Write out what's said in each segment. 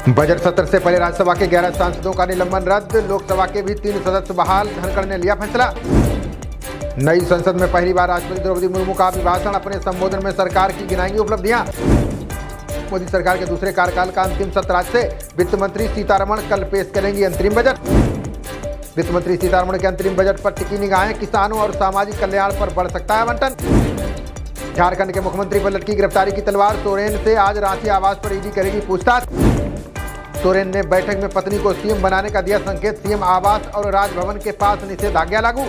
Budget सत्र से पहले राज्यसभा के 11 सांसदों का निलंबन रद्द, लोकसभा के भी 3 सदस्य बहाल, धनखड़ ने लिया फैसला। नई संसद में पहली बार राष्ट्रपति द्रौपदी मुर्मू का अभिभाषण, अपने संबोधन में सरकार की गिनाएंगी उपलब्धियां। मोदी सरकार के दूसरे कार्यकाल का अंतिम सत्र आज से, वित्त मंत्री सीतारमण कल पेश करेंगी अंतरिम बजट। वित्त मंत्री सीतारमण के अंतरिम बजट पर टिकी निगाहें, किसानों और सामाजिक कल्याण पर बढ़ सकता है आवंटन। झारखंड के मुख्यमंत्री पर लटकी गिरफ्तारी की तलवार, सोरेन से आज रांची आवास पर ईडी करेगी पूछताछ। सोरेन ने बैठक में पत्नी को सीएम बनाने का दिया संकेत, सीएम आवास और राजभवन के पास निषेधाज्ञा लागू।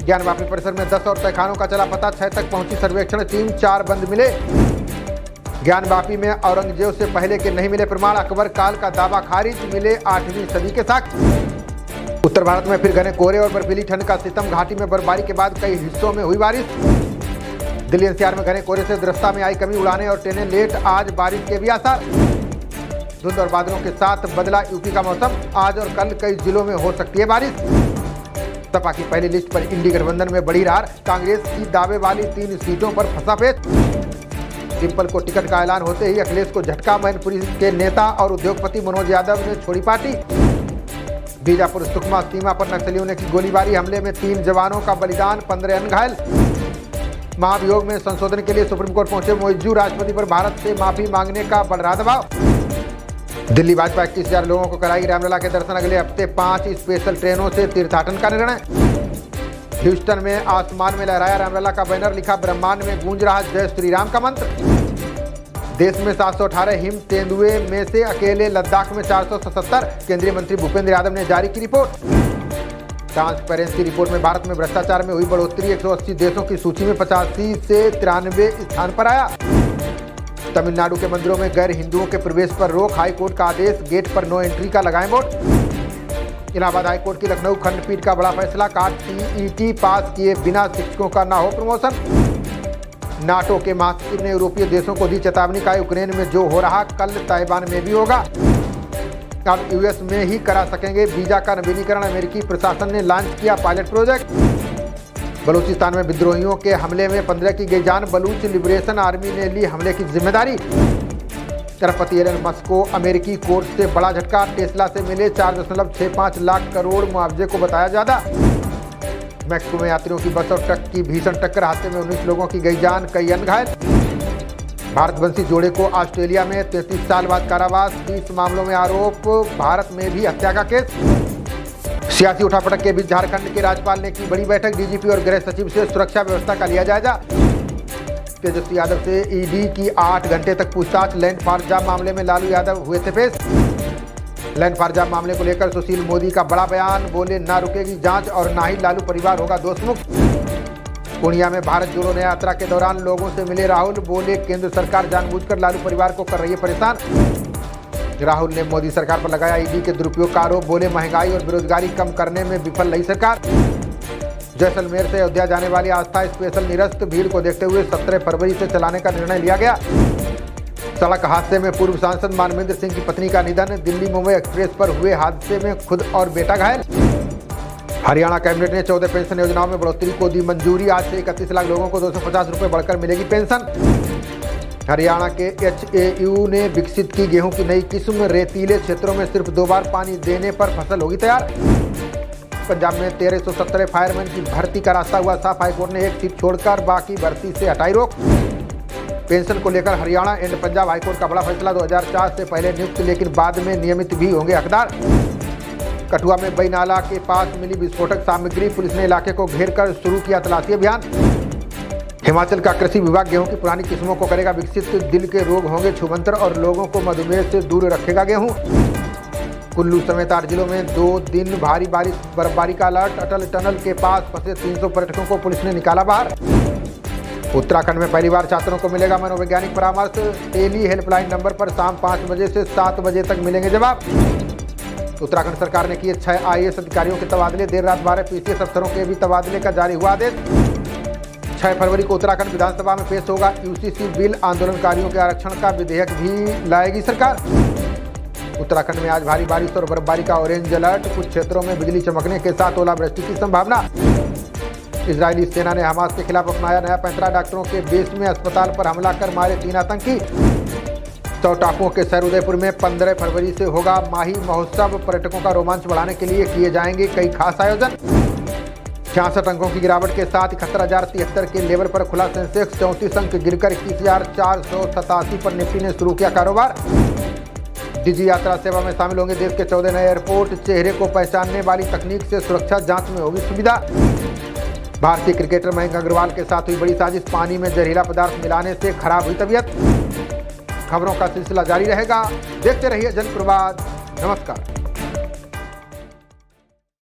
ज्ञानवापी परिसर में 10 और तहखानों का चला पता, 6 तक पहुंची सर्वेक्षण टीम, 4 बंद मिले। ज्ञानवापी में औरंगजेब से पहले के नहीं मिले प्रमाण, अकबर काल का दावा खारिज, मिले 8वीं सदी के साक्ष्य। उत्तर भारत में फिर घने कोहरे और बर्फीली ठंड का सितम, घाटी में बर्फबारी के बाद कई हिस्सों में हुई बारिश। दिल्ली एनसीआर में घने कोहरे से दृश्यता में आई कमी, उड़ानें और ट्रेनें लेट, आज बारिश के भी आसार। धुंध और बादलों के साथ बदला यूपी का मौसम, आज और कल कई जिलों में हो सकती है बारिश। सपा की पहली लिस्ट पर इंडी गठबंधन में बड़ी रार, कांग्रेस की दावे वाली 3 सीटों पर फंसा पेच। डिम्पल को टिकट का ऐलान होते ही अखिलेश को झटका, मैनपुरी के नेता और उद्योगपति मनोज यादव ने छोड़ी पार्टी। बीजापुर सुकमा सीमा पर नक्सलियों ने की गोलीबारी, हमले में 3 जवानों का बलिदान, 15 अन्य घायल। महाभियोग में संशोधन के लिए सुप्रीम कोर्ट पहुंचे मोइजू, राष्ट्रपति पर भारत से माफी मांगने का बढ़ रहा दबाव। दिल्ली भाजपा 21,000 लोगों को कराएगी रामलला के दर्शन, अगले हफ्ते 5 स्पेशल ट्रेनों से तीर्थाटन का निर्णय। ह्यूस्टन में आसमान में लहराया रामलला का बैनर, लिखा ब्रह्मांड में गूंज रहा जय श्री राम का मंत्र। देश में 718 हिम तेंदुए में से अकेले लद्दाख में 477, केंद्रीय मंत्री भूपेंद्र यादव ने जारी की रिपोर्ट। ट्रांसपेरेंसी रिपोर्ट में भारत में भ्रष्टाचार में हुई बढ़ोतरी, 180 देशों की सूची में 85 से 93 स्थान पर आया। तमिलनाडु के मंदिरों में गैर हिंदुओं के प्रवेश पर रोक, हाईकोर्ट का आदेश, गेट पर नो एंट्री का लगाएं बोर्ड। इलाहाबाद हाईकोर्ट की लखनऊ खंडपीठ का बड़ा फैसला, काट टीईटी पास किए बिना शिक्षकों का ना हो प्रमोशन। नाटो के महासचिव ने यूरोपीय देशों को दी चेतावनी, का यूक्रेन में जो हो रहा कल ताइवान में भी होगा। अब यूएस में ही करा सकेंगे वीजा का नवीनीकरण, अमेरिकी प्रशासन ने लॉन्च किया पायलट प्रोजेक्ट। बलूचिस्तान में विद्रोहियों के हमले में 15 की गई जान, बलूच लिबरेशन आर्मी ने ली हमले की जिम्मेदारी। अरबपति एलन मस्क को अमेरिकी कोर्ट से बड़ा झटका, टेस्ला से मिले 4.65 लाख करोड़ मुआवजे को बताया ज्यादा। मैक्सिको में यात्रियों की बस और ट्रक की भीषण टक्कर, हादसे में 19 लोगों की गई जान, कई अन्य घायल। भारतवंशी जोड़े को ऑस्ट्रेलिया में 33 साल बाद कारावास, 30 मामलों में आरोप, भारत में भी हत्या का केस। सियासी उठापटक के बीच झारखंड के राज्यपाल ने की बड़ी बैठक, डीजीपी और गृह सचिव से सुरक्षा व्यवस्था का लिया जायजा। तेजस्वी यादव से ईडी की 8 घंटे तक पूछताछ, लैंड फॉर जाम मामले में लालू यादव हुए थे पेश। लैंड फॉर जाम मामले को लेकर सुशील मोदी का बड़ा बयान, बोले ना रुकेगी जांच और ना ही लालू परिवार होगा दोषमुक्त। पूर्णिया में भारत जोड़ो न्याय यात्रा के दौरान लोगों से मिले राहुल, बोले केंद्र सरकार जानबूझकर लालू परिवार को कर रही है परेशान। राहुल ने मोदी सरकार पर लगाया ईडी के दुरुपयोग का आरोप, बोले महंगाई और बेरोजगारी कम करने में विफल रही सरकार। जैसलमेर से अयोध्या जाने वाली आस्था स्पेशल निरस्त, भीड़ को देखते हुए 17 फरवरी से चलाने का निर्णय लिया गया। सड़क हादसे में पूर्व सांसद मानवेंद्र सिंह की पत्नी का निधन, दिल्ली मुंबई एक्सप्रेस पर हुए हादसे में खुद और बेटा घायल। हरियाणा कैबिनेट ने 14 पेंशन योजनाओं में बढ़ोतरी को दी मंजूरी, आज से 31 लाख लोगों को 250 रुपये बढ़कर मिलेगी पेंशन। हरियाणा के HAU ने विकसित की गेहूं की नई किस्म, रेतीले क्षेत्रों में सिर्फ 2 बार पानी देने पर फसल होगी तैयार। पंजाब में 1317 फायरमैन की भर्ती का रास्ता हुआ साफ, हाईकोर्ट ने 1 सीट छोड़कर बाकी भर्ती से हटाई रोक। पेंशन को लेकर हरियाणा एंड पंजाब हाईकोर्ट का बड़ा फैसला, 2004 से पहले नियुक्त लेकिन बाद में नियमित भी होंगे हकदार। कठुआ में बई नाला के पास मिली विस्फोटक सामग्री, पुलिस ने इलाके को घेर कर शुरू किया तलाशी अभियान। हिमाचल का कृषि विभाग गेहूं की पुरानी किस्मों को करेगा विकसित, दिल के रोग होंगे छुमंतर और लोगों को मधुमेह से दूर रखेगा गेहूं। कुल्लू समेत 8 जिलों में 2 दिन भारी बारिश, बर्फबारी का अलर्ट, अटल टनल के पास फंसे 300 पर्यटकों को पुलिस ने निकाला बाहर। उत्तराखंड में पहली बार छात्रों को मिलेगा मनोवैज्ञानिक परामर्श, टेली हेल्पलाइन नंबर पर शाम 5 बजे से 7 बजे तक मिलेंगे जवाब। उत्तराखंड सरकार ने किए 6 IAS अधिकारियों के तबादले, देर रात 12 PCS अफसरों के भी तबादले का जारी हुआ आदेश। 6 फरवरी को उत्तराखंड विधानसभा में पेश होगा UCC बिल, आंदोलनकारियों के आरक्षण का विधेयक भी लाएगी सरकार। उत्तराखंड में आज भारी बारिश और बर्फबारी का ऑरेंज अलर्ट, कुछ क्षेत्रों में बिजली चमकने के साथ ओलावृष्टि की संभावना। इजरायली सेना ने हमास के खिलाफ अपनाया नया पैंतरा। डॉक्टरों के बेस में अस्पताल पर हमला कर मारे 3 आतंकी। 100 टापुओं के शहर उदयपुर में 15 फरवरी से होगा माही महोत्सव। पर्यटकों का रोमांच बढ़ाने के लिए किए जाएंगे कई खास आयोजन। 66 अंकों की गिरावट के साथ 71,073 के लेवल पर खुला सेंसेक्स। 34 अंक गिरकर 21,487 पर निफ्टी ने शुरू किया कारोबार। डिजी यात्रा सेवा में शामिल होंगे देश के 14 नए एयरपोर्ट। चेहरे को पहचानने वाली तकनीक से सुरक्षा जांच में होगी सुविधा। भारतीय क्रिकेटर मयंक अग्रवाल के साथ हुई बड़ी साजिश। पानी में जहरीला पदार्थ मिलाने से खराब हुई तबीयत। खबरों का सिलसिला जारी रहेगा। देखते रहिए जनप्रवाद। नमस्कार।